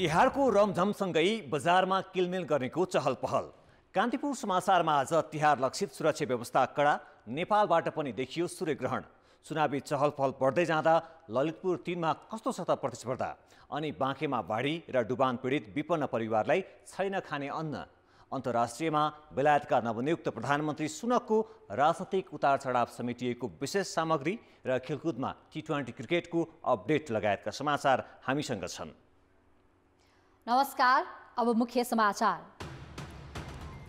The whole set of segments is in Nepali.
तिहारको रमझमसँगै बजारमा किलमेल गर्नेको चहल पहल। कान्तिपुर समाचारमा आज तिहार लक्षित सुरक्षा व्यवस्था कडा, नेपालबाट पनि देखियो सूर्यग्रहण। चुनावी चहल पहल बढ्दै जाँदा ललितपुर 3 मा कस्तो छ त प्रतिस्पर्धा? अनि बाँकेमा बाढी र डुबान पीडित विपन्न परिवारलाई छैन खाने अन्न। अन्तर्राष्ट्रियमा बेलायतका नवनियुक्त प्रधानमन्त्री सुनकको राजनैतिक उतार चढाव समेटिएको विशेष सामग्री र खेलकुदमा T20 क्रिकेटको अपडेट लगायतका समाचार हामीसँग छन्। नमस्कार, अब मुख्य समाचार।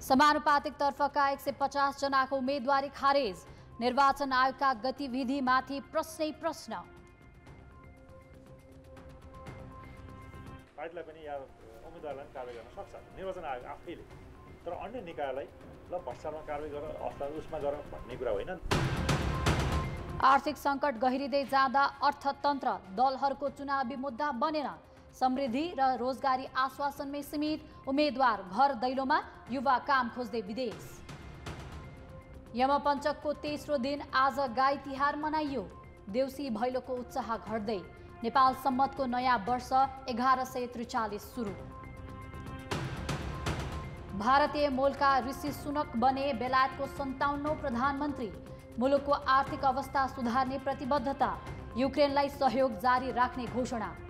समानुपातिक तर्फका 150 जनाको उम्मेदवारी खारेज, निर्वाचन आयोगका गतिविधिमाथि प्रश्नै प्रश्न। पार्टीलाई पनि या उम्मेदवारलाई कारबाही गर्न सक्छ निर्वाचन आयोग आफैले, तर अन्य निकायलाई ल भ्रष्टाचारमा कारबाही गर, अवस्था उसमा गर भन्ने कुरा होइन। आर्थिक सङ्कट गहिरिँदै जाँदा अर्थतन्त्र दलहरूको चुनावी मुद्दा बनेन। समृद्धि र रोजगारी आश्वासनमै सीमित, उम्मेदवार घर दैलोमा, युवा काम खोज्दै विदेश। यमपञ्चकको तेस्रो दिन आज गाई तिहार मनाइयो। देउसी भैलोको उत्साह घट्दै, नेपाल सम्मतको नयाँ वर्ष 1143 सुरु। भारतीय मूलका ऋषि सुनक बने बेलायतको 57औं प्रधानमन्त्री। मुलुकको आर्थिक अवस्था सुधार्ने प्रतिबद्धता, युक्रेनलाई सहयोग जारी राख्ने घोषणा।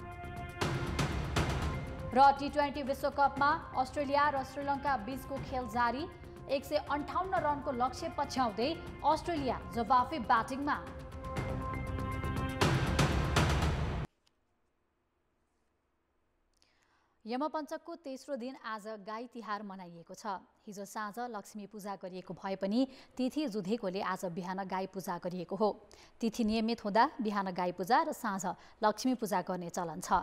र T20 विश्वकपमा अस्ट्रेलिया र श्रीलङ्का बीचको खेल जारी, 158 रनको लक्ष्य पछ्याउँदै अस्ट्रेलिया जवाफी ब्याटिङमा। यमपञ्चकको तेस्रो दिन आज गाई तिहार मनाइएको छ। हिजो साँझ लक्ष्मी पूजा गरिएको भए पनि तिथि जुधेकोले आज बिहान गाई पूजा गरिएको हो। तिथि नियमित हुँदा बिहान गाई पूजा र साँझ लक्ष्मी पूजा गर्ने चलन छ।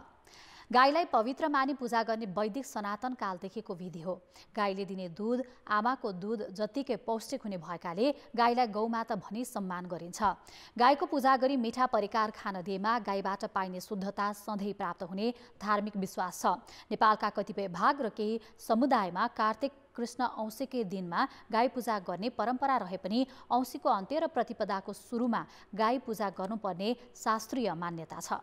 गाईलाई पवित्र मानी पूजा गर्ने वैदिक सनातन कालदेखिको विधि हो। गाईले दिने दुध आमाको दुध जत्तिकै पौष्टिक हुने भएकाले गाईलाई गौमाता भनी सम्मान गरिन्छ। गाईको पूजा गरी मिठा परिकार खान दिएमा गाईबाट पाइने शुद्धता सधैँ प्राप्त हुने धार्मिक विश्वास छ। नेपालका कतिपय भाग र केही समुदायमा कार्तिक कृष्ण औँसीकै दिनमा गाई पूजा गर्ने परम्परा रहे पनि औँसीको अन्त्य र प्रतिपदाको सुरुमा गाई पूजा गर्नुपर्ने शास्त्रीय मान्यता छ।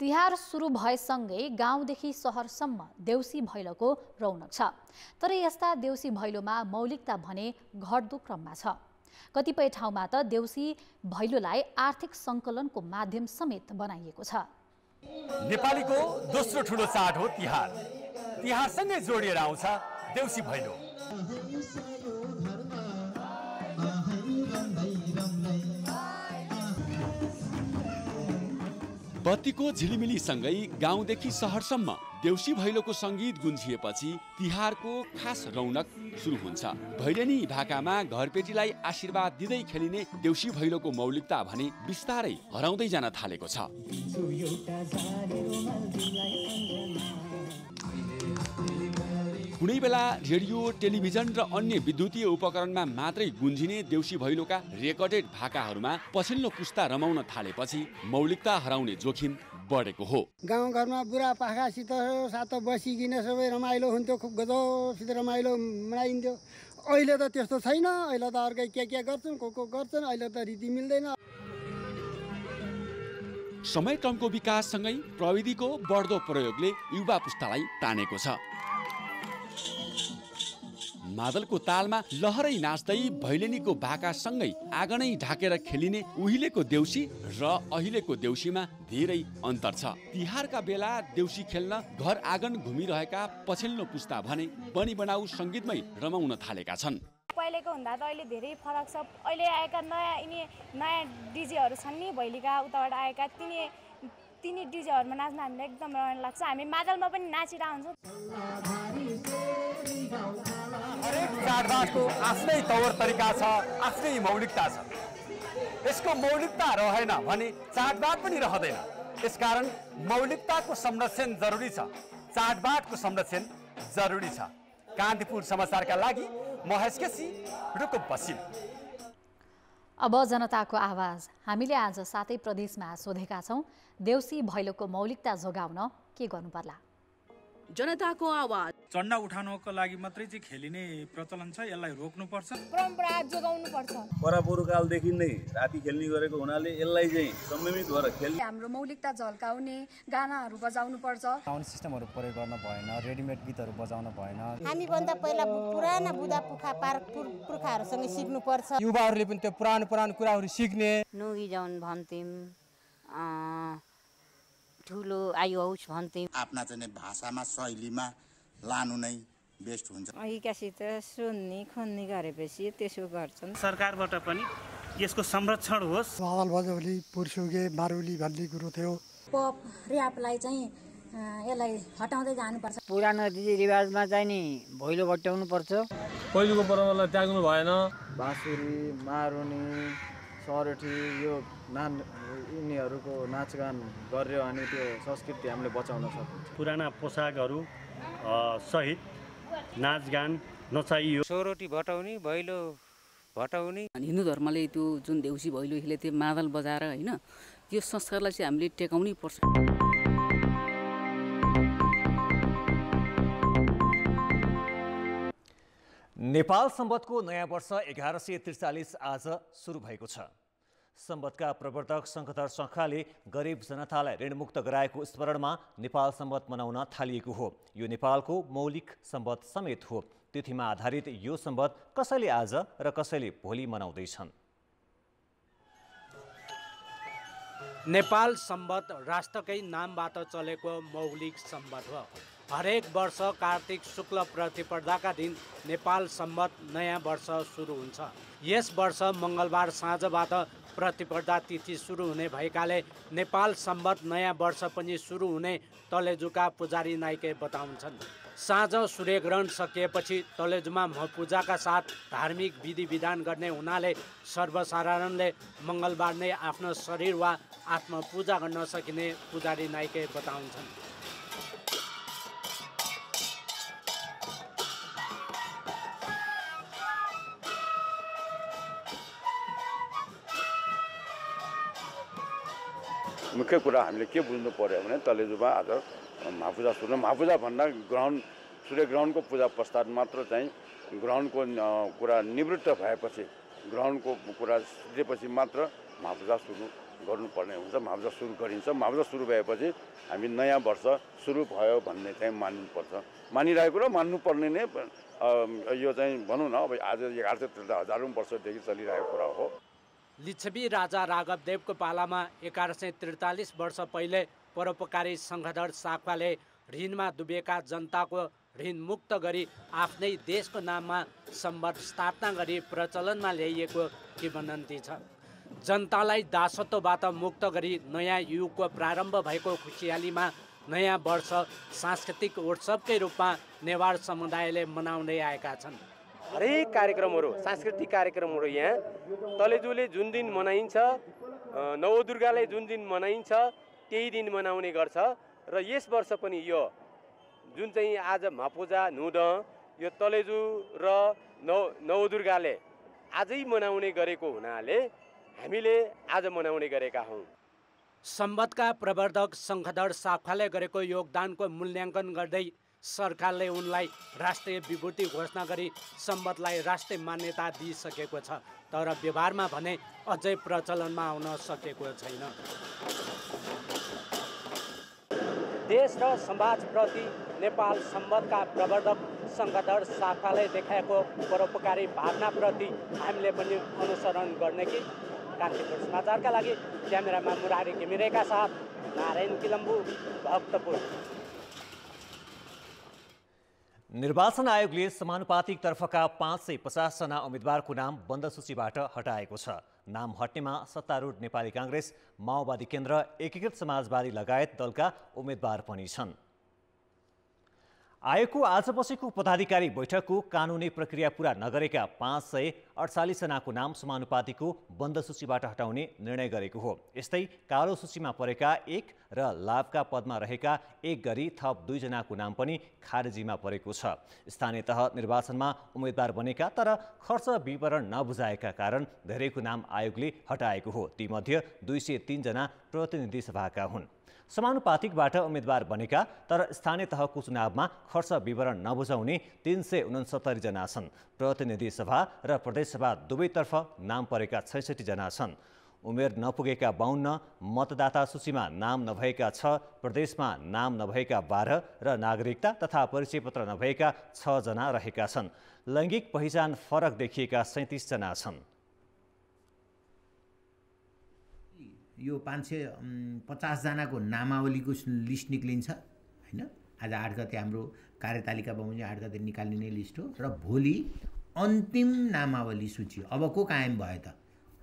तिहार सुरु भएसँगै गाउँदेखि सहरसम्म देउसी भैलोको रौनक छ। तर यस्ता देउसी भैलोमा मौलिकता भने घट्दो क्रममा छ। कतिपय ठाउँमा त देउसी भैलोलाई आर्थिक सङ्कलनको माध्यम समेत बनाइएको छ। नेपालीको दोस्रो ठुलो चाड हो तिहार। तिहारसँगै जोडिएर आउँछ देउसी भैलो। बत्तीको झिलिमिलीसँगै गाउँदेखि सहरसम्म देउसी भैलोको सङ्गीत गुन्जिएपछि तिहारको खास रौनक सुरु हुन्छ। भैलेनी भाकामा घरपेटीलाई आशीर्वाद दिँदै खेलिने देउसी भैलोको मौलिकता भने बिस्तारै हराउँदै जान थालेको छ। कुनै बेला रेडियो, टेलिभिजन र अन्य विद्युतीय उपकरणमा मात्रै गुन्जिने देउसी भैलोका रेकर्डेड भाकाहरूमा पछिल्लो पुस्ता रमाउन थालेपछि मौलिकता हराउने जोखिम बढेको हो। गाउँघरमा बुढापाकासित सातो बसिकन सबै रमाइलो हुन्थ्यो, खुब गजबसित रमाइलो मनाइन्थ्यो। अहिले त त्यस्तो छैन। अहिले त अर्कै के गर्छन्, को गर्छन्। अहिले त रीति मिल्दैन। समय क्रमको विकाससँगै प्रविधिको बढ्दो प्रयोगले युवा पुस्तालाई तानेको छ। मादलको तालमा लहरै नाच्दै भैलेनीको भाकासँगै आँगनै ढाकेर खेलिने उहिलेको देउसी र अहिलेको देउसीमा धेरै अन्तर छ। तिहारका बेला देउसी खेल्न घर आँगन घुमिरहेका पछिल्लो पुस्ता भने बनी बनाऊ सङ्गीतमै रमाउन थालेका छन्। पहिलेको भन्दा त अहिले धेरै फरक छ। अहिले आएका नयाँ डिजेहरू छन् नि, भैलीका उताबाट आएका तिनी डिजेहरूमा नाच्न हामीलाई एकदम रमाइलो लाग्छ। हामी मादलमा पनि नाचिरहेको हुन्छौँ। हरेक चाडबाडको आफ्नै तौर तरिका छ, आफ्नै मौलिकता छ। यसको मौलिकता रहेन भने चाडबाड पनि रहँदैन। यसकारण मौलिकताको संरक्षण जरुरी छ, चाडबाडको संरक्षण जरुरी छ। कान्तिपुर समाचारका लागि महेश केसी, रुकुम पश्चिम। अब जनताको आवाज। हामीले आज 7 प्रदेशमा सोधेका छौँ, देउसी भैलोको मौलिकता जोगाउन के गर्नुपर्ला? जनताको आवाज। चन्दा उठाउनको लागि मात्रै चाहिँ खेलिने प्रचलन छ, यसलाई रोक्नुपर्छ। परम्परा जोगाउनुपर्छ। परापुर्खालदेखि नै राति खेल्ने गरेको हुनाले यसलाई चाहिँ संयमित भएर खेल्ने। हाम्रो मौलिकता झल्काउने गानाहरू बजाउनु पर्छ। साउन्ड सिस्टमहरू प्रयोग गर्न भएन, रेडिमेड गीतहरू बजाउन भएन। हामीभन्दा पहिला पुराना बुढा पुर्खाहरूसँग सिक्नुपर्छ। युवाहरूले पनि त्यो पुरानो कुराहरू सिक्ने। नोगी जाउन भन्थ्यौँ, ठुलो आयु होस् भन्थ्यौँ। आफ्ना चाहिँ भाषामा शैलीमा लानु नै बेस्ट हुन्छ। अहिलेसित सुन्ने खोज्ने गरेपछि त्यसो गर्छन्। सरकारबाट पनि यसको संरक्षण होस्। बादल भजौली पुर्सुगे मारुली भन्ने कुरो थियो। पप र्यापलाई चाहिँ यसलाई हटाउँदै जानुपर्छ। पुरानो रीतिरिवाजमा चाहिँ नि भैलो बट्याउनु पर्छ। पहिलेको परम्परालाई त्याग्नु भएन। बाँसुरी, मारुनी, सरोठी यो यिनीहरूको नाचगान गर्यो अनि त्यो संस्कृति हामीले बचाउन सक्छौँ। पुराना पोसाकहरू सहित नाचगान नचाहियो। सोरोटी भटाउने, भैलो भटाउने। हिन्दू धर्मले त्यो जुन देउसी भैलो खेले त्यो मादल बजाएर होइन, त्यो संस्कारलाई चाहिँ हामीले टेकाउनै पर्छ। नेपाल सम्वतको नयाँ वर्ष 1143 आज सुरु भएको छ। सम्वतका प्रवर्तक शङ्खधर शर्माले गरिब जनतालाई ऋणमुक्त गराएको स्मरणमा नेपाल सम्वत मनाउन थालिएको हो। यो नेपालको मौलिक सम्वत समेत हो। तिथिमा आधारित यो सम्वत कसैले आज र कसैले भोलि मनाउँदैछन्। नेपाल सम्वत राष्ट्रकै नामबाट चलेको मौलिक सम्वत हो। हरेक वर्ष कार्तिक शुक्ल प्रतिपदाका दिन नेपाल सम्वत नयाँ वर्ष सुरु हुन्छ। यस वर्ष मङ्गलबार साँझबाट प्रतिपदा तिथि सुरु हुने भएकाले नेपाल सम्वत नयाँ वर्ष पनि सुरु हुने तलेजुका पुजारी नाइके बताउँछन्। साँझ सूर्यग्रहण सकिएपछि तलेजुमा पूजाका साथ धार्मिक विधि विधान गर्ने हुनाले सर्वसाधारणले मङ्गलबार नै आफ्नो शरीर वा आत्मा पूजा गर्न सकिने पुजारी नाइके बताउँछन्। मुख्य कुरा हामीले के बुझ्नु पर्यो भने तलेजुमा आज महापूजा सुरु। महापूजा भन्दा सूर्यग्रहणको पूजा पश्चात मात्र चाहिँ ग्रहणको कुरा निवृत्त भएपछि, ग्रहणको कुरा सिद्धेपछि मात्र महापूजा सुरु गर्नुपर्ने हुन्छ। महापूजा सुरु गरिन्छ। महापूजा सुरु भएपछि हामी नयाँ वर्ष सुरु भयो भन्ने चाहिँ मान्नुपर्छ। मानिरहेको र मान्नुपर्ने नै यो चाहिँ भनौँ न, अब आज 1143 वर्षदेखि चलिरहेको कुरा हो। लिच्छवी राजा राघवदेवको पालामा 1143 वर्ष पहिले परोपकारी शङ्खधर शाक्वाले ऋणमा डुबेका जनताको ऋण मुक्त गरी आफ्नै देशको नाममा सम्वत स्थापना गरी प्रचलनमा ल्याइएको किंवदन्ती छ। जनतालाई दासत्वबाट मुक्त गरी नयाँ युगको प्रारम्भ भएको खुसियालीमा नयाँ वर्ष सांस्कृतिक उत्सवकै रूपमा नेवार समुदायले मनाउँदै आएका छन्। हरेक कार्यक्रमहरू, सांस्कृतिक कार्यक्रमहरू यहाँ तलेजुले जुन दिन मनाइन्छ, नवदुर्गाले जुन दिन मनाइन्छ त्यही दिन मनाउने गर्छ। र यस वर्ष पनि यो जुन चाहिँ आज महापूजा नुद यो तलेजु र नवदुर्गाले आजै मनाउने गरेको हुनाले हामीले आज मनाउने गरेका हौँ। सम्वतका प्रवर्तक शङ्खधर शाक्वाले गरेको योगदानको मूल्याङ्कन गर्दै सरकारले उनलाई राष्ट्रिय विभूति घोषणा गरी सम्वतलाई राष्ट्रिय मान्यता दिइसकेको छ। तर व्यवहारमा भने अझै प्रचलनमा आउन सकेको छैन। देश र समाजप्रति नेपाल सम्वतका प्रवर्तक शङ्खधर शाक्वाले देखाएको परोपकारी भावनाप्रति हामीले पनि अनुसरण गर्ने कि। कान्तिपुर समाचारका लागि क्यामेरामा मुरारी घिमिरेका साथ नारायण किलम्बु, भक्तपुर। निर्वाचन आयोगले समानुपातिक तर्फका 550 जना उम्मेदवारको नाम बन्द सूचीबाट हटाएको छ। नाम हट्नेमा सत्तारूढ नेपाली काङ्ग्रेस, माओवादी केन्द्र, एकीकृत समाजवादी लगायत दलका उम्मेदवार पनि छन्। आयोगको आज बसेको पदाधिकारी बैठकको कानुनी प्रक्रिया पूरा नगरेका 548 जनाको नाम समानुपातिको बन्द सूचीबाट हटाउने निर्णय गरेको हो। यस्तै कालो सूचीमा परेका 1 र लाभका पदमा रहेका 1 गरी थप 2 जनाको नाम पनि खारेजीमा परेको छ। स्थानीय तह निर्वाचनमा उम्मेदवार बनेका तर खर्च विवरण नबुझाएका कारण धेरैको नाम आयोगले हटाएको हो। तीमध्ये 203 जना प्रतिनिधि सभाका हुन्। समानुपातिकबाट उम्मेद्वार बनेका तर स्थानीय तहको चुनावमा खर्च विवरण नबुझाउने 369 जना छन्। प्रतिनिधि सभा र प्रदेशसभा दुवैतर्फ नाम परेका 66 जना छन्। उमेर नपुगेका 52, मतदाता सूचीमा नाम नभएका 6, प्रदेशमा नाम नभएका 12 र नागरिकता तथा परिचयपत्र नभएका 6 जना रहेका छन्। लैङ्गिक पहिचान फरक देखिएका 37 जना छन्। यो 550 जनाको नामावलीको लिस्ट निक्लिन्छ हैन। आज 8 गते हाम्रो कार्यतालिका बमोजिम 8 गते निकालिने लिस्ट हो र भोलि अन्तिम नामावली सूची अब को कायम भयो त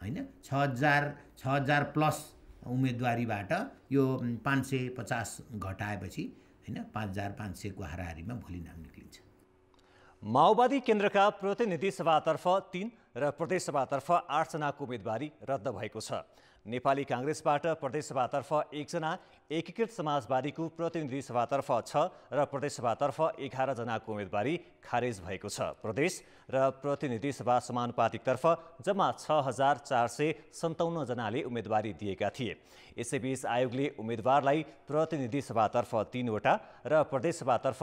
हैन। 6000 प्लस उम्मेदवारीबाट यो 550 घटाएपछि हैन 5500 को हाराहारीमा भोलि नाम निक्लिन्छ। माओवादी केन्द्रका प्रतिनिधि सभातर्फ 3 र प्रदेशसभातर्फ 8 जनाको उम्मेदवारी रद्द भएको छ। नेपाली कांग्रेसबाट प्रदेशसभातर्फ 1 जना, एकीकृत समाजवादीको प्रतिनिधि सभातर्फ 6 र प्रदेशसभातर्फ 11 जनाको उम्मेदवारी खारेज भएको छ। प्रदेश र प्रतिनिधि सभा समानुपातिकतर्फ जम्मा 6457 जनाले उम्मेदवारी दिएका थिए। यसैबीच आयोगले उम्मेदवारलाई प्रतिनिधि सभातर्फ 3 वटा र प्रदेशसभातर्फ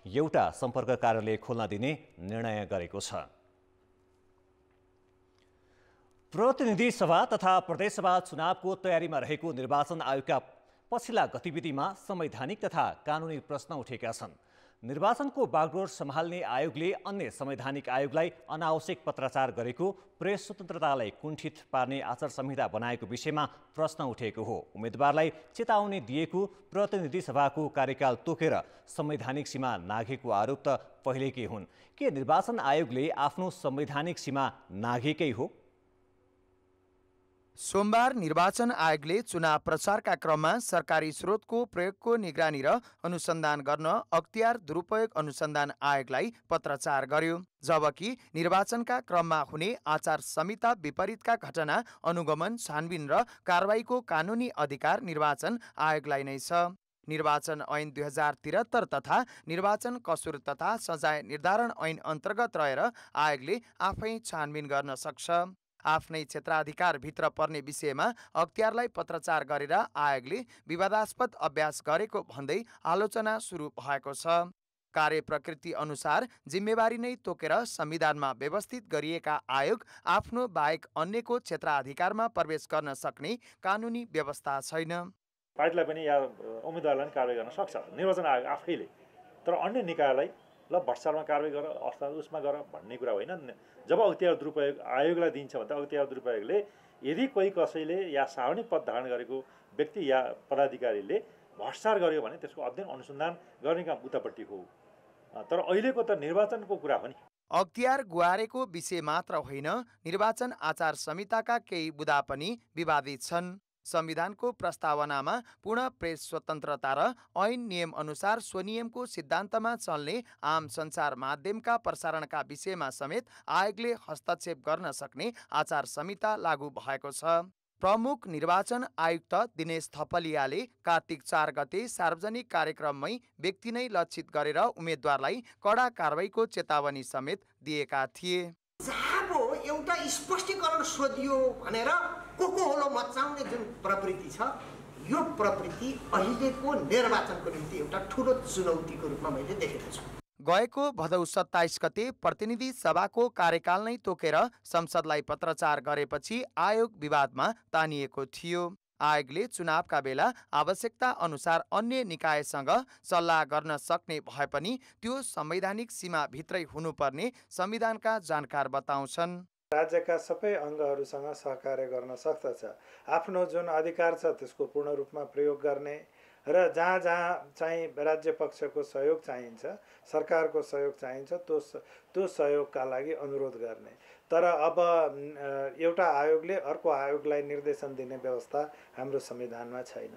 1 सम्पर्क कार्यालय खोल्न दिने निर्णय गरेको छ। प्रतिनिधि सभा तथा प्रदेशसभा चुनावको तयारीमा रहेको निर्वाचन आयोगका पछिल्ला गतिविधिमा संवैधानिक तथा कानुनी प्रश्न उठेका छन्। निर्वाचनको बागडोर सम्हाल्ने आयोगले अन्य संवैधानिक आयोगलाई अनावश्यक पत्राचार गरेको, प्रेस स्वतन्त्रतालाई कुण्ठित पार्ने आचार संहिता बनाएको विषयमा प्रश्न उठेको हो। उम्मेदवारलाई चेतावनी दिएको, प्रतिनिधि सभाको कार्यकाल तोकेर संवैधानिक सीमा नाघेको आरोप त पहिलेकै हुन्। के निर्वाचन आयोगले आफ्नो संवैधानिक सीमा नाघेकै हो? सोमबार निर्वाचन आयोगले चुनाव प्रचारका क्रममा सरकारी स्रोतको प्रयोगको निगरानी र अनुसन्धान गर्न अख्तियार दुरुपयोग अनुसन्धान आयोगलाई पत्राचार गर्यो। जबकि निर्वाचनका क्रममा हुने आचार संहिता विपरीतका घटना अनुगमन, छानबिन र कारबाहीको कानुनी अधिकार निर्वाचन आयोगलाई नै छ। निर्वाचन ऐन 2073 तथा निर्वाचन कसुर तथा सजाय निर्धारण ऐन अन्तर्गत रहेर आयोगले आफै छानबिन गर्न सक्छ। आफ्नै क्षेत्राधिकारभित्र पर्ने विषयमा अख्तियारलाई पत्राचार गरेर आयोगले विवादास्पद अभ्यास गरेको भन्दै आलोचना सुरु भएको छ। कार्य प्रकृति अनुसार जिम्मेवारी नै तोकेर संविधानमा व्यवस्थित गरिएका आयोग आफ्नो बाहेक अन्यको क्षेत्राधिकारमा प्रवेश गर्न सक्ने कानुनी व्यवस्था छैन। पार्टीलाई पनि या उम्मेदवारलाई पनि कारबाही गर्न सक्छ निर्वाचन आयोग आफैले, तर अन्य निकायलाई ल भ्रष्टाचारमा कारबाही गर, अवस्था उसमा गर भन्ने कुरा होइन। जब अख्तियार दुरुपयोग आयोगलाई दिन्छ भने त अख्तियार दुरुपयोगले यदि कोही कसैले या सार्वजनिक पद धारण गरेको व्यक्ति या पदाधिकारीले भ्रष्टाचार गर्यो भने त्यसको अध्ययन अनुसन्धान गर्ने काम उतापट्टि हो। तर अहिलेको त निर्वाचनको कुरा हो नि। अख्तियार गुहारेको विषय मात्र होइन, निर्वाचन आचार संहिताका केही बुदा पनि विवादित छन्। संविधानको प्रस्तावनामा पूर्ण प्रेस स्वतन्त्रता र ऐन नियम अनुसार स्वनियमको सिद्धान्तमा चल्ने आम सञ्चार माध्यमका प्रसारणका विषयमा समेत आयोगले हस्तक्षेप गर्न सक्ने आचार संहिता लागू भएको छ। प्रमुख निर्वाचन आयुक्त दिनेश थपलियाले कार्तिक 4 गते सार्वजनिक कार्यक्रममै व्यक्ति नै लक्षित गरेर उम्मेदवारलाई कडा कारबाहीको चेतावनी समेत दिएका थिए। जब एउटा स्पष्टीकरण सोधियो भनेर को होलो मचाउने जुन प्रवृत्ति छ, यो प्रवृत्ति अहिलेको निर्वाचनको निम्ति एउटा ठुलो चुनौतीको रूपमा मैले देखेको छु। गएको भदौ 27 गते प्रतिनिधि सभाको कार्यकाल नै तोकेर संसदलाई पत्राचार गरेपछि आयोग विवादमा तानिएको थियो। आयोगले चुनावका बेला आवश्यकता अनुसार अन्य निकायसँग सल्लाह गर्न सक्ने भए पनि त्यो संवैधानिक सीमा भित्रै हुनुपर्ने संविधानका जानकार बताउँछन्। राज्यका सबै अङ्गहरूसँग सहकार्य गर्न सक्दछ। आफ्नो जुन अधिकार छ त्यसको पूर्ण रूपमा प्रयोग गर्ने र जहाँ जहाँ चाहिँ राज्य पक्षको सहयोग चाहिन्छ, सरकारको सहयोग चाहिन्छ, त्यो सहयोगका लागि अनुरोध गर्ने। तर अब एउटा आयोगले अर्को आयोगलाई निर्देशन दिने व्यवस्था हाम्रो संविधानमा छैन।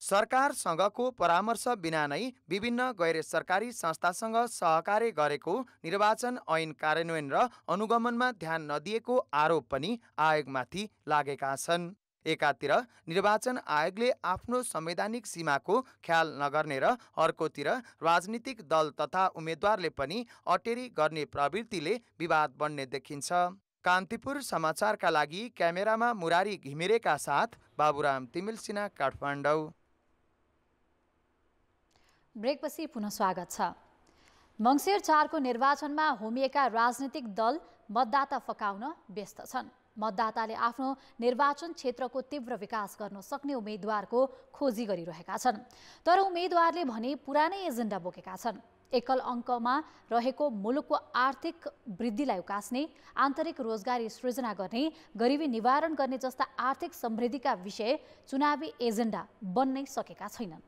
सरकारसँगको परामर्श बिना नै विभिन्न गैर सरकारी संस्थासँग सहकार्य गरेको, निर्वाचन ऐन कार्यान्वयन र अनुगमनमा ध्यान नदिएको आरोप पनि आयोगमाथि लागेका छन्। एकातिर निर्वाचन आयोगले आफ्नो संवैधानिक सीमाको ख्याल नगर्ने र अर्कोतिर राजनीतिक दल तथा उम्मेद्वारले पनि अटेरी गर्ने प्रवृत्तिले विवाद बढ्ने देखिन्छ। कान्तिपुर समाचारका लागि क्यामेरामा मुरारी घिमिरेका साथ बाबुराम तिमिल सिन्हा, काठमाडौँ। ब्रेकपछि पुनः स्वागत छ। मङ्सिर 4 को निर्वाचनमा होमिएका राजनीतिक दल मतदाता फकाउन व्यस्त छन्। मतदाताले आफ्नो निर्वाचन क्षेत्रको तीव्र विकास गर्न सक्ने उम्मेद्वारको खोजी गरिरहेका छन्। तर उम्मेद्वारले भने पुरानै एजेन्डा बोकेका छन्। एकल अङ्कमा रहेको मुलुकको आर्थिक वृद्धिलाई उकास्ने, आन्तरिक रोजगारी सृजना गर्ने, गरिबी निवारण गर्ने जस्ता आर्थिक समृद्धिका विषय चुनावी एजेन्डा बन्नै सकेका छैनन्।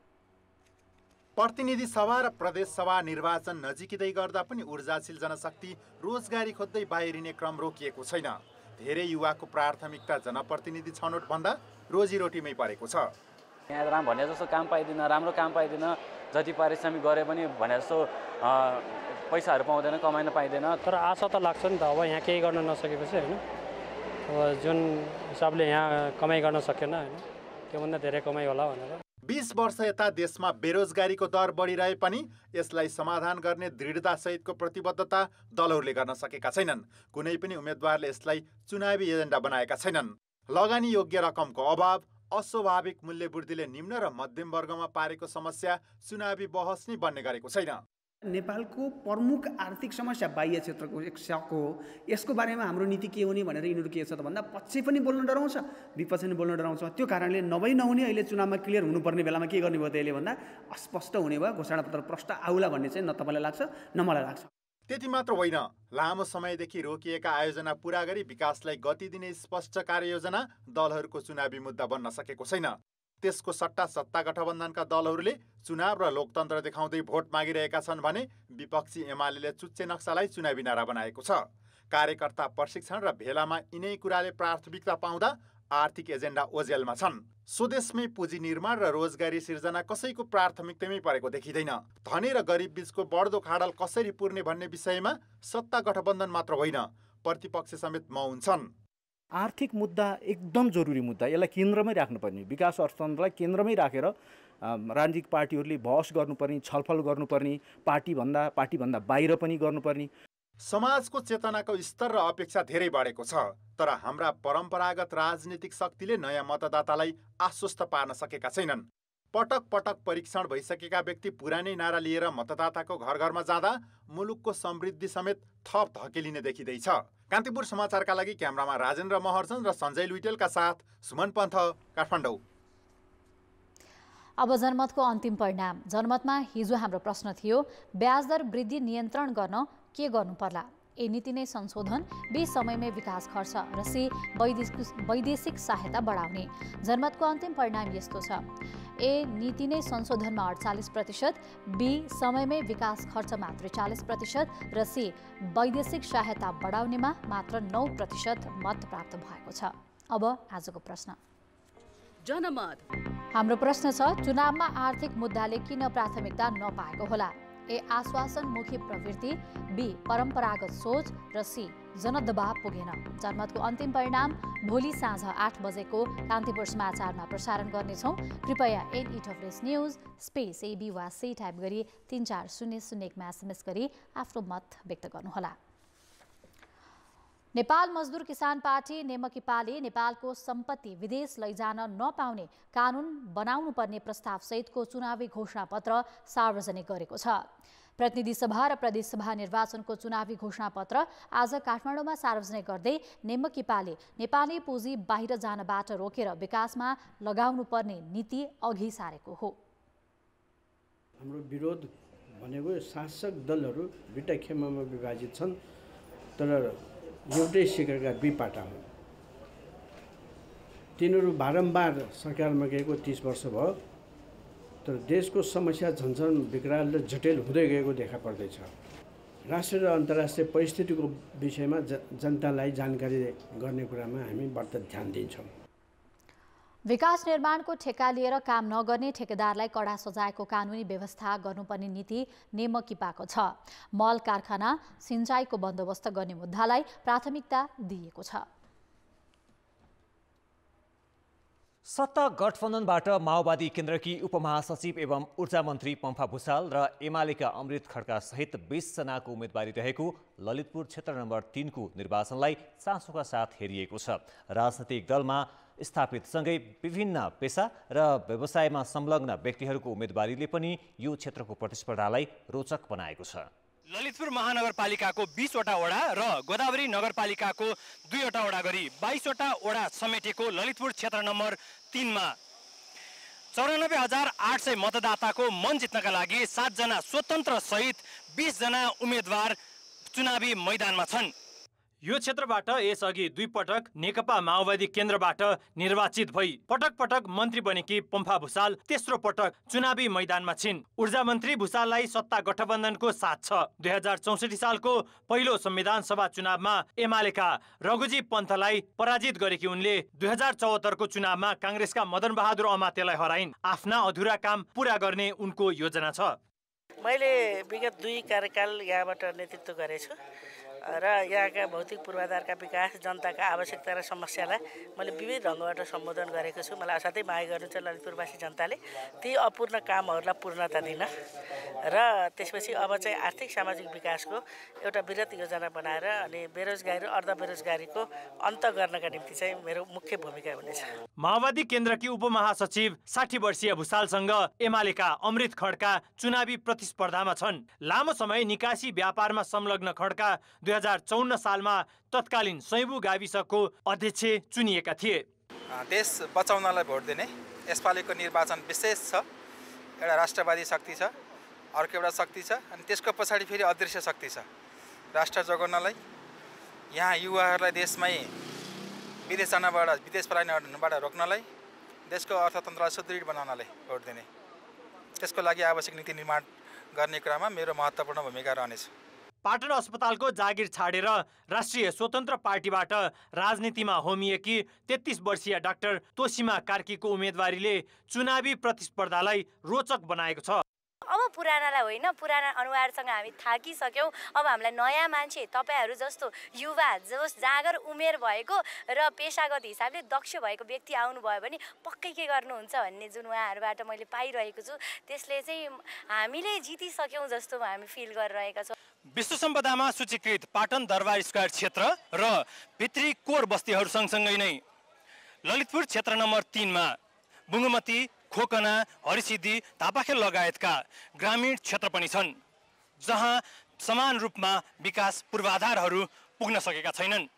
प्रतिनिधि सभा र प्रदेश सभा निर्वाचन नजिकै गर्दा पनि ऊर्जाशील जनशक्ति रोजगारी खोज्दै बाहिरिने क्रम रोकिएको छैन। धेरै युवाको प्राथमिकता जनप्रतिनिधि छनौट भन्दा रोजीरोटीमै परेको छ। यहाँ राम्रो भने जस्तो काम पाइदिन, राम्रो काम पाइदिन, जति पारिश्रमिक गरे पनि भने जस्तो पैसाहरू पाउँदैन, कमाइन पाइँदैन। तर आशा त लाग्छ नि त, अब यहाँ केही गर्न नसकेपछि होइन, अब जुन हिसाबले यहाँ कमाइ गर्न सकेन होइन, त्योभन्दा धेरै कमाइ होला भनेर। 20 वर्ष यता देशमा बेरोजगारीको दर बढिरहे पनि यसलाई समाधान गर्ने दृढतासहितको प्रतिबद्धता दलहरूले गर्न सकेका छैनन्। कुनै पनि उम्मेद्वारले यसलाई चुनावी एजेन्डा बनाएका छैनन्। लगानी योग्य रकमको अभाव, अस्वाभाविक मूल्य वृद्धिले निम्न र मध्यम वर्गमा पारेको समस्या चुनावी बहस नै बन्ने गरेको छैन। नेपालको प्रमुख आर्थिक समस्या बाह्य क्षेत्रको एक सक हो। यसको बारेमा हाम्रो नीति के हुने भनेर यिनीहरू के छ त भन्दा पक्ष पनि बोल्न डराउँछ, विपक्ष पनि बोल्न डराउँछ। त्यो कारणले नहुने अहिले चुनावमा क्लियर हुनुपर्ने बेलामा के गर्ने भयो त यसले भन्दा अस्पष्ट हुने भयो। घोषणापत्र प्रष्ट आउला भन्ने चाहिँ न तपाईँलाई लाग्छ न मलाई लाग्छ। त्यति मात्र होइन, लामो समयदेखि रोकिएका आयोजना पूरा गरी विकासलाई गति दिने स्पष्ट कार्ययोजना दलहरूको चुनावी मुद्दा बन्न सकेको छैन। त्यसको सट्टा सत्ता गठबन्धनका दलहरूले चुनाव र लोकतन्त्र देखाउँदै भोट मागिरहेका छन् भने विपक्षी एमाले चुच्चे नक्सालाई चुनावी नारा बनाएको छ। कार्यकर्ता प्रशिक्षण र भेलामा यिनै कुराले प्राथमिकता पाउँदा आर्थिक एजेन्डा ओझेलमा छन्। स्वदेशमै पुँजी निर्माण र रोजगारी सिर्जना कसैको प्राथमिकतामै परेको देखिँदैन। धनी र गरिब बीचको बढ्दो खाडल कसरी पुर्ने भन्ने विषयमा सत्ता गठबन्धन मात्र होइन, प्रतिपक्ष समेत मौन छन्। आर्थिक मुद्दा एकदम जरुरी मुद्दा, यसलाई केन्द्रमै राख्नुपर्ने, विकास अर्थतन्त्रलाई केन्द्रमै राखेर राजनीतिक पार्टीहरूले बहस गर्नुपर्ने, छलफल गर्नुपर्ने, पार्टीभन्दा बाहिर पनि गर्नुपर्ने। समाजको चेतनाको स्तर र अपेक्षा धेरै बढेको छ, तर हाम्रा परम्परागत राजनीतिक शक्तिले नयाँ मतदातालाई आश्वस्त पार्न सकेका छैनन्। पटक पटक परीक्षण भइसकेका व्यक्ति पुरानै नारा लिएर मतदाताको घर घरमा जाँदा मुलुकको समृद्धि समेत थप धकेलिने देखिँदैछ। कान्तिपुर समाचारका लागि क्यामेरामा राजेन्द्र महर्जन र सञ्जय लुइटेलका साथ सुमन पन्थ, काठमाडौँ। अब जनमतको अन्तिम परिणाम। जनमतमा हिजो हाम्रो प्रश्न थियो, ब्याज दर वृद्धि नियन्त्रण गर्न के गर्नु पर्ला? ए नीति नै संशोधन, बी समयमै विकास खर्च र सी वैदेशिक सहायता बढाउने। जनमतको अन्तिम परिणाम यस्तो छ, ए नीति नै संशोधनमा 48%, बी समयमै विकास खर्चमा 43% र सी वैदेशिक सहायता बढाउनेमा मात्र 9% मत प्राप्त भएको छ। अब आजको प्रश्न। जनमत हाम्रो प्रश्न छ, चुनावमा आर्थिक मुद्दाले किन प्राथमिकता नपाएको होला? ए आश्वासनमुखी प्रवृत्ति, बी परम्परागत सोच र सी जनदबाव पुगेन। जनमतको अन्तिम परिणाम भोलि साँझ 8 बजेको कान्तिपुर समाचारमा प्रसारण गर्नेछौँ। कृपया NEWS न्युज स्पेस AB वा सी टाइप गरी 34001मा SMS गरी आफ्नो मत व्यक्त गर्नुहोला। नेपाल मजदुर किसान पार्टी नेमकिपाले नेपालको सम्पत्ति विदेश लैजान नपाउने कानुन बनाउनु पर्ने प्रस्ताव सहितको चुनावी घोषणापत्र सार्वजनिक गरेको छ। प्रतिनिधि सभा र प्रदेश सभा निर्वाचनको चुनावी घोषणापत्र आज काठमाडौँमा सार्वजनिक गर्दै नेमकिपाले नेपाली पुँजी बाहिर जानबाट रोकेर विकासमा लगाउनु पर्ने नीति अघि सारेको हो। हाम्रो विरोध भनेको शासक दलहरू दुईटा खेमामा विभाजित छन्, तर एउटै शिखरका दुई पाटा हुन्। तिनीहरू बारम्बार सरकारमा गएको 30 वर्ष भयो, तर देशको समस्या झन्झन विकराल र जटिल हुँदै गएको देखा पर्दैछ। राष्ट्रिय र अन्तर्राष्ट्रिय परिस्थितिको विषयमा जनतालाई जानकारी गर्ने कुरामा हामी बढ्ता ध्यान दिन्छौँ। विकास निर्माणको ठेका लिएर काम नगर्ने ठेकेदारलाई कडा सजायको कानुनी व्यवस्था गर्नुपर्ने नीति नेमकिपाको छ। मल कारखाना, सिंचाइको बन्दोबस्त गर्ने मुद्दालाई प्राथमिकता दिएको छ। सत्ता गठबन्धनबाट माओवादी केन्द्रकी उपमहासचिव एवं ऊर्जा मन्त्री पम्फा भुसाल र एमालेका अमृत खड्का सहित 20 जनाको उम्मेदवारी रहेको ललितपुर क्षेत्र नम्बर 3 को निर्वाचनलाई चासोका साथ हेरिएको छ। राजनैतिक दलमा स्थापितसँगै विभिन्न पेसा र व्यवसायमा संलग्न व्यक्तिहरूको उम्मेदवारीले पनि यो क्षेत्रको प्रतिस्पर्धालाई रोचक बनाएको छ। ललितपुर महानगरपालिकाको 20 वटा वडा र गोदावरी नगरपालिकाको 2 वटा वडा गरी 22 वटा वडा समेटेको ललितपुर क्षेत्र नम्बर 3 मा 94,800 मतदाताको मन जित्नका लागि 7 जना स्वतन्त्र सहित 20 जना उम्मेदवार चुनावी मैदानमा छन्। यो क्षेत्रबाट यसअघि 2 पटक नेकपा माओवादी केन्द्रबाट निर्वाचित भई पटक पटक मन्त्री बनेकी पम्फा भुसाल तेस्रो पटक चुनावी मैदानमा छिन्। ऊर्जा मन्त्री भुसाललाई सत्ता गठबन्धनको साथ छ। 2064 सालको पहिलो संविधान सभा चुनावमा एमालेका रघुजी पन्थलाई पराजित गरेकी उनले 2074 को चुनावमा काङ्ग्रेसका मदन बहादुर अमात्यलाई हराइन्। आफ्ना अधुरा काम पूरा गर्ने उनको योजना छ। मैले विगत 2 कार्यकाल यहाँबाट नेतृत्व गरेछु र यहाँका भौतिक पूर्वाधारका विकास, जनताका आवश्यकता र समस्यालाई मैले विविध ढङ्गबाट सम्बोधन गरेको छु। मलाई असाध्यै माया गर्नुहुन्छ ललितपुरवासी जनताले। ती अपूर्ण कामहरूलाई पूर्णता दिन र त्यसपछि अब चाहिँ आर्थिक सामाजिक विकासको एउटा वृहत योजना बनाएर अनि बेरोजगारी र अर्धबेरोजगारीको अन्त गर्नका निम्ति चाहिँ मेरो मुख्य भूमिका हुनेछ। माओवादी केन्द्रकी उपमहासचिव 60 वर्षीय भुसालसँग एमालेका अमृत खड्का चुनावी प्रतिस्पर्धामा छन्। लामो समय निकासी व्यापारमा संलग्न खड्का 2054 सालमा तत्कालीन सैबु गाविसको अध्यक्ष चुनिएका थिए। देश बचाउनलाई भोट दिने यसपालिको निर्वाचन विशेष छ। एउटा राष्ट्रवादी शक्ति छ, अर्को एउटा शक्ति छ, अनि त्यसको पछाडि फेरि अदृश्य शक्ति छ। राष्ट्र जोगाउनलाई, यहाँ युवाहरूलाई देशमै विदेश पलायनबाट रोक्नलाई, देशको अर्थतन्त्रलाई सुदृढ बनाउनलाई भोट दिने, त्यसको लागि आवश्यक नीति निर्माण गर्ने क्रममा मेरो महत्त्वपूर्ण भूमिका रहनेछ। पाटन अस्पतालको जागिर छाडेर राष्ट्रिय स्वतन्त्र पार्टीबाट राजनीतिमा होमिएकी 33 वर्षीय डाक्टर तोसिमा कार्कीको उम्मेदवारीले चुनावी प्रतिस्पर्धालाई रोचक बनाएको छ। अब पुरानालाई होइन, पुराना अनुहारसँग हामी थाकिसक्यौँ। अब हामीलाई नयाँ मान्छे, तपाईँहरू जस्तो युवा, जोस जाँगर उमेर भएको र पेसागत हिसाबले दक्ष भएको व्यक्ति आउनुभयो भने पक्कै के गर्नुहुन्छ भन्ने जुन उहाँहरूबाट मैले पाइरहेको छु, त्यसले चाहिँ हामीले जितिसक्यौँ जस्तो हामी फिल गरिरहेका छौँ। विश्व सम्पदामा सूचीकृत पाटन दरबार स्क्वायर क्षेत्र र भित्री कोर बस्तीहरू सँगसँगै नै ललितपुर क्षेत्र नम्बर 3 मा बुङ्गमती, खोकना, हरिसिद्धि, धापाखेल लगायतका ग्रामीण क्षेत्र पनि छन्, जहाँ समान रूपमा विकास पूर्वाधारहरू पुग्न सकेका छैनन्।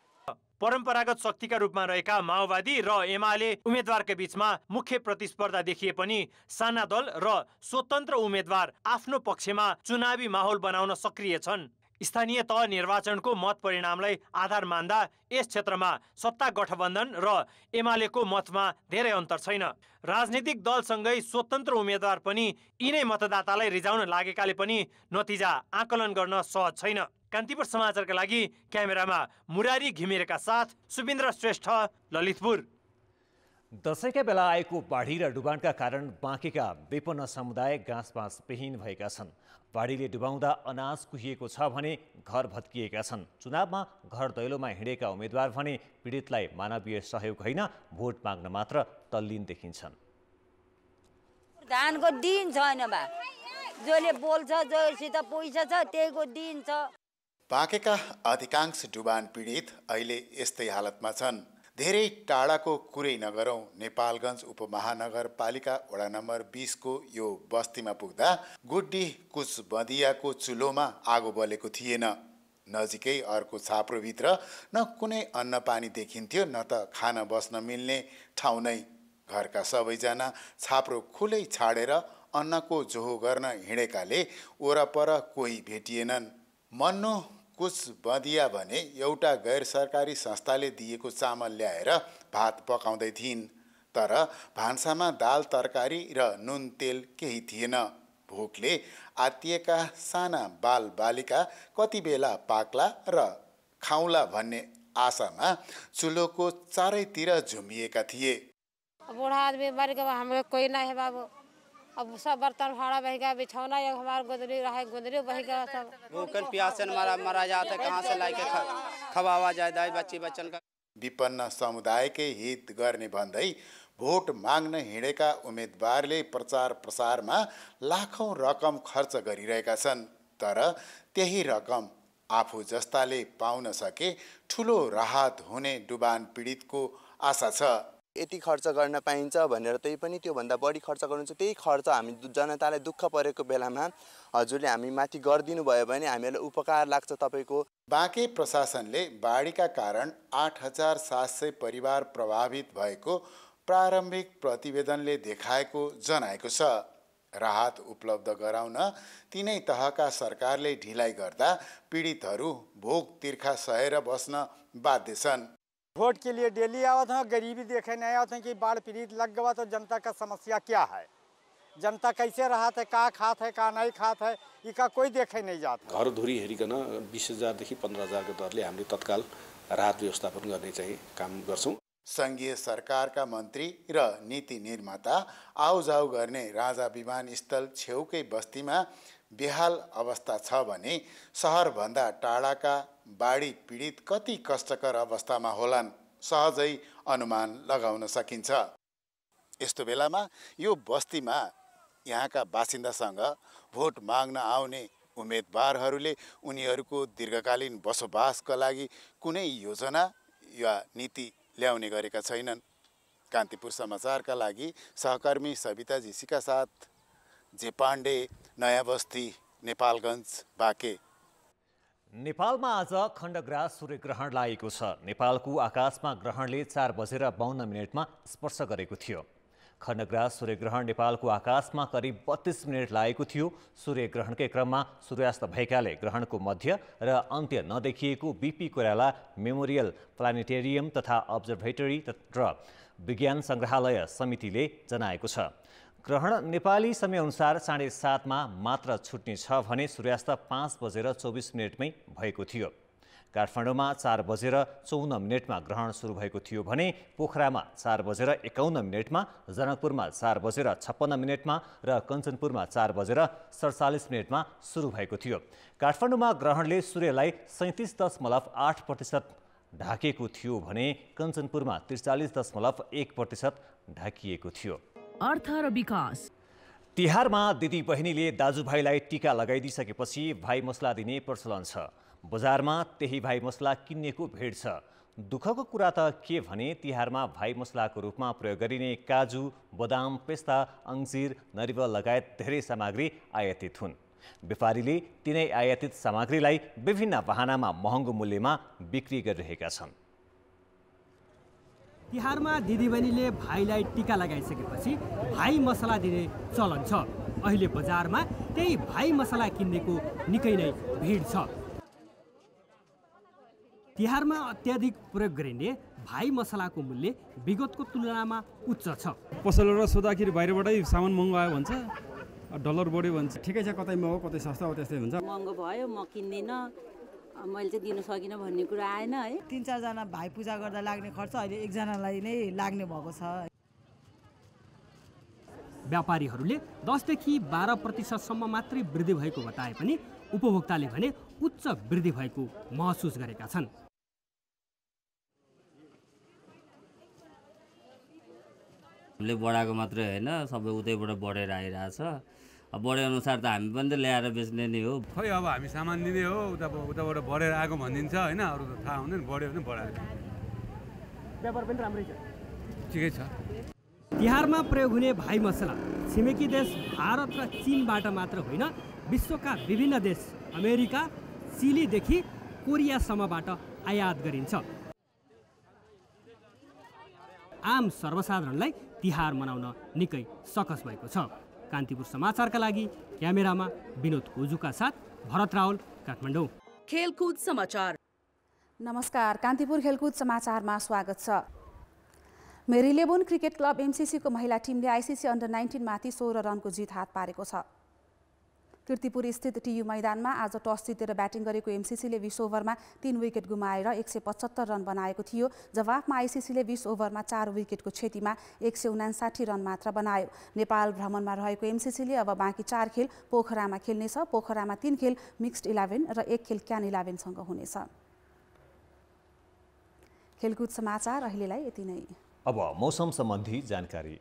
परम्परागत शक्तिका रूपमा रहेका माओवादी र एमाले उम्मेदवारका बीचमा मुख्य प्रतिस्पर्धा देखिए पनि साना दल र स्वतन्त्र उम्मेदवार आफ्नो पक्षमा चुनावी माहौल बनाउन सक्रिय छन्। स्थानीय तह निर्वाचनको मत परिणामलाई आधार मान्दा यस क्षेत्रमा सत्ता गठबन्धन र एमालेको मतमा धेरै अन्तर छैन। राजनीतिक दलसँगै स्वतन्त्र उम्मेदवार पनि यिनै मतदातालाई रिझाउन लागेकाले पनि नतिजा आकलन गर्न सहज छैन। कान्तिपुर समाचारका लागि क्यामेरामा मुरारी घिमिरेका साथ सुबिन्द्र श्रेष्ठ, ललितपुर। दशैंका बेला आएको बाढी र डुबानका कारण बाँकेका विपन्न समुदाय घाँसपास विहीन भएका छन्। बाढीले डुबाउँदा अनाज कुहिएको छ भने घर भत्किएका छन्। चुनावमा घर दैलोमा हिँडेका उम्मेदवार भने पीडितलाई मानवीय सहयोग होइन, भोट माग्न मात्र तल्लीन देखिन्छन्। धानको दिन छैन बा, जसले बोल्छ, जोसित पैसा छ त्यहीको दिन छ। बाँकेका अधिकांश डुबान पीडित अहिले यस्तै हालतमा छन्। धेरै टाढाको कुरै नगरौँ, नेपालगञ्ज उपमहानगरपालिका वडा नम्बर 20 को यो बस्तीमा पुग्दा गुड्डी कुचबदियाको चुलोमा आगो बलेको थिएन। नजिकै अर्को छाप्रोभित्र न कुनै अन्न पानी देखिन्थ्यो, न त खान बस्न मिल्ने ठाउँ नै। घरका सबैजना छाप्रो खुलै छाडेर अन्नको जोहो गर्न हिँडेकाले वरपर कोही भेटिएनन्। मन्नु कुचबदिया भने एउटा गैर सरकारी संस्थाले दिएको चामल ल्याएर भात पकाउँदै थिइन्, तर भान्सामा दाल तरकारी र नुन तेल केही थिएन। भोकले आत्तिएका साना बालबालिका कति बेला पाक्ला र खाउँला भन्ने आशामा चुलोको चारैतिर झुम्बिएका थिए। बूढ़ा आदमी मर गया, हमें कोई नहीं है बाबू। अब सब बर्तन भाड़ा बह गया, बिछौना एक हमारा गोदरी रहा, गोदरी बह गया सब। भूखल प्यास से मरा जाता, कहाँ से लाके खवावा जाए दाई बच्ची बच्चन का। विपन्न समुदायकै हित गर्ने भन्दै भोट माग्न हिँडेका उम्मेदवारले प्रचार प्रसारमा लाखौं रकम खर्च गरिरहेका छन्, तर त्यही रकम आफू जस्ताले पाउन सके ठुलो राहत हुने डुबान पीडितको आशा छ। यति खर्च गर्न पाइन्छ भनेर त्यही पनि त्योभन्दा बढी खर्च गर्नुहुन्छ। त्यही खर्च हामी जनतालाई दुःख परेको बेलामा हजुरले हामी माथि गरिदिनु भयो भने हामीलाई उपकार लाग्छ। तपाईँको बाँके प्रशासनले बाढीका कारण 8700 परिवार प्रभावित भएको प्रारम्भिक प्रतिवेदनले देखाएको जनाएको छ। राहत उपलब्ध गराउन तीनै तहका सरकारले ढिलाइ गर्दा पीडितहरू भोक तिर्खा सहेर बस्न बाध्य छन्। वोट के लिए डेली आवत हैं, गरीबी देखे नहीं आते हैं कि बाढ़ पीड़ित लग गया तो जनता का समस्या क्या है, जनता कैसे राहत है, का खात है का नहीं खात है, इसका कोई देखे नहीं जाता। घर धुरी हेरिकन 20,000 देखि 15,000 को दरले हामीले तत्काल राहत व्यवस्थापन गर्ने चाहिँ काम गर्छौं। संघीय सरकारका मन्त्री र नीति निर्माता आउजाउ गर्ने राजा विमानस्थल छेउकै बस्तीमा बेहाल अवस्था छ भने सहरभन्दा टाढाका बाढी पीडित कति कष्टकर अवस्थामा होलान् सहजै अनुमान लगाउन सकिन्छ। यस्तो बेलामा यो बस्तीमा यहाँका बासिन्दासँग भोट माग्न आउने उम्मेदवारहरूले उनीहरूको दीर्घकालीन बसोबासका लागि कुनै योजना या नीति ल्याउने गरेका छैनन्। कान्तिपुर समाचारका लागि सहकर्मी सविता जीसीका साथ जे पाण्डे, नयाँ बस्ती, नेपालगञ्ज, बाँके। नेपालमा आज खण्डग्रास सूर्यग्रहण लागेको छ। नेपालको आकाशमा ग्रहणले 4:52 स्पर्श गरेको थियो। खण्डग्रास सूर्यग्रहण नेपालको आकाशमा करिब 32 मिनट लागेको थियो। सूर्यग्रहणकै क्रममा सूर्यास्त भएकाले ग्रहणको मध्य र अन्त्य नदेखिएको बीपी कोइराला मेमोरियल प्लानेटेरियम तथा अब्जर्भेटरी र विज्ञान सङ्ग्रहालय समितिले जनाएको छ। ग्रहण नेपाली समयअनुसार 7:30 मात्र छुट्ने छ भने सूर्यास्त 5:24 भएको थियो। काठमाडौँमा 4:54 ग्रहण सुरु भएको थियो भने पोखरामा 4:51, जनकपुरमा 4:56 र कञ्चनपुरमा 4:47 सुरु भएको थियो। काठमाडौँमा ग्रहणले सूर्यलाई 37.8% ढाकेको थियो भने कञ्चनपुरमा 43.1% ढाकिएको थियो। अर्थ र विकास। तिहारमा दिदी बहिनीले दाजुभाइलाई टीका लगाइदिसकेपछि भाइ मसला दिने प्रचलन छ। बजारमा त्यही भाइ मसला किन्नेको भिड छ। दुःखको कुरा त के भने तिहारमा भाइ मसलाको रूपमा प्रयोग गरिने काजु, बदाम, पेस्ता, अंजीर, नरिवल लगायत धेरै सामग्री आयातित हुन्। व्यापारीले तिनै आयातित सामग्रीलाई विभिन्न बहानामा महँगो मूल्यमा बिक्री गरिरहेका छन्। तिहारमा दिदीबहिनीले भाइलाई टीका लगाइसकेपछि भाइ मसला दिने चलन छ। अहिले बजारमा त्यही भाइ मसला किन्नेको निकै नै भिड छ। तिहारमा अत्याधिक प्रयोग गरिने भाइ मसलाको मूल्य विगतको तुलनामा उच्च छ। पसलबाट सोद्धाखेरि बाहिरबाटै सामान महँगो आयो भन्छ, डलर बढ्यो भन्छ। ठिकै छ, कतै महँगो कतै सस्ता हो, त्यस्तै हुन्छ। महँगो भयो, म किन्दिनँ, मैले चाहिँ दिन सकिनँ भन्ने कुरा आएन है। 3-4 जना भाइ पूजा गर्दा लाग्ने खर्च अहिले एकजनालाई नै लाग्ने भएको छ। व्यापारीहरूले 10 देखि 12% मात्रै वृद्धि भएको बताए पनि उपभोक्ताले भने उच्च वृद्धि भएको महसुस गरेका छन्। ले बढाएको मात्रै होइन, सबै उतैबाट बढेर आइरहेछ। बढे अनुसार त हामी पनि त ल्याएर बेच्ने नै हो। खै अब हामी सामान दिने हो, उताबाट बढेर आएको भनिदिन्छ होइन, अरू त थाहा हुँदैन। बढ्यो भने बढाएर व्यापार पनि राम्रै छ, ठिकै छ। तिहारमा प्रयोग हुने भाइ मसला छिमेकी देश भारत र चीनबाट मात्र होइन, विश्वका विभिन्न देश अमेरिका, चिलीदेखि कोरियासम्मबाट आयात गरिन्छ। आम सर्वसाधारणलाई तिहार मनाउन निकै सकस भएको छ। कान्तिपुर समाचारका लागि क्यामेरामा विनोद कोजुका साथ भरत रावल, काठमाडौँ। खेलकुद समाचार। नमस्कार, कान्तिपुर खेलकुद समाचारमा स्वागत छ। मेरीलेबोन क्रिकेट क्लब एमसीसीको महिला टिमले आइसिसी अन्डर 19 माथि 16 रनको जित हात पारेको छ। किर्तिपुर स्थित टियु मैदानमा आज टस जितेर ब्याटिङ गरेको एमसीसीले 20 ओभरमा 3 विकेट गुमाएर 175 रन बनाएको थियो। जवाफमा आइसिसीले 20 ओभरमा 4 विकेटको क्षतिमा 159 रन मात्र बनायो। नेपाल भ्रमणमा रहेको एमसीसीले अब बाँकी 4 खेल पोखरामा खेल्नेछ। पोखरामा 3 खेल मिक्स्ड 11 र 1 खेल क्यान 11सँग हुनेछ। खेलकुद समाचार अहिलेलाई यति नै। अब मौसम सम्बन्धी जानकारी।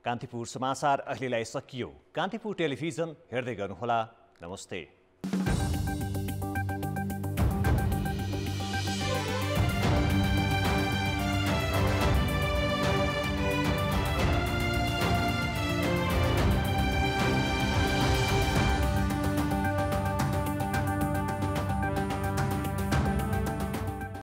कान्तिपुर समाचार अहिलेलाई सकियो। कान्तिपुर टेलिभिजन हेर्दै गर्नुहोला। नमस्ते।